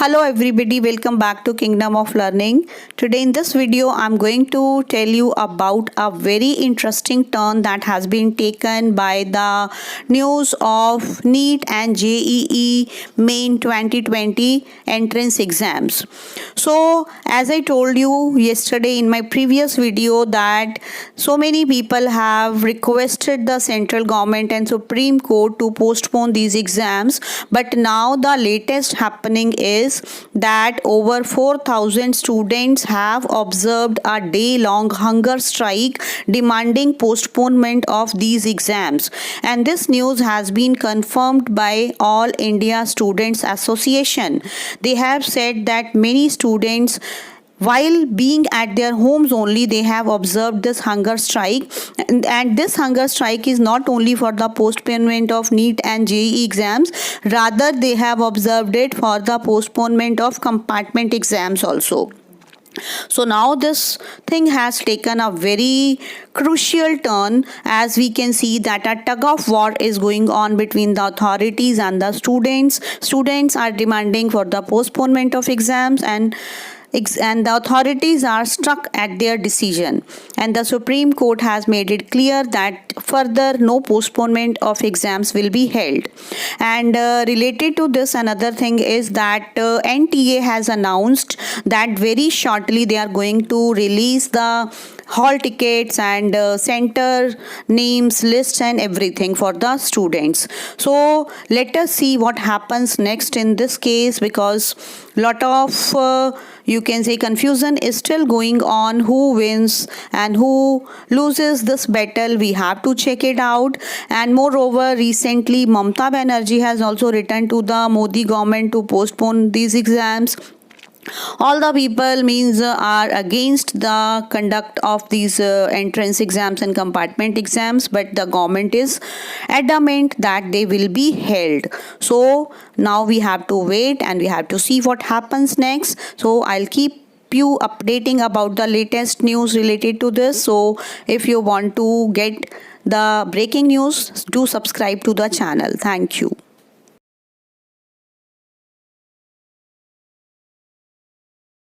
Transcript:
Hello everybody, welcome back to Kingdom of Learning. Today in this video I'm going to tell you about a very interesting turn that has been taken by the news of NEET and JEE Main 2020 entrance exams. So as I told you yesterday in my previous video that so many people have requested the central government and Supreme Court to postpone these exams, but now the latest happening is that over 4,000 students have observed a day-long hunger strike demanding postponement of these exams, and this news has been confirmed by All India Students Association. They have said that many students, while being at their homes only, they have observed this hunger strike, and this hunger strike is not only for the postponement of NEET and JEE exams, rather they have observed it for the postponement of compartment exams also. So now this thing has taken a very crucial turn, as we can see that a tug of war is going on between the authorities and the students. Students are demanding for the postponement of exams, and the authorities are stuck at their decision, and the Supreme Court has made it clear that further no postponement of exams will be held. And related to this, another thing is that NTA has announced that very shortly they are going to release the hall tickets and center names, lists and everything for the students. So let us see what happens next in this case, because lot of you can say confusion is still going on. Who wins and who loses this battle, we have to check it out. And moreover, recently Mamata Banerjee has also written to the Modi government to postpone these exams. All the people are against the conduct of these entrance exams and compartment exams, but the government is adamant that they will be held. So now we have to wait and we have to see what happens next. So I'll keep you updating about the latest news related to this. So if you want to get the breaking news, do subscribe to the channel. Thank you.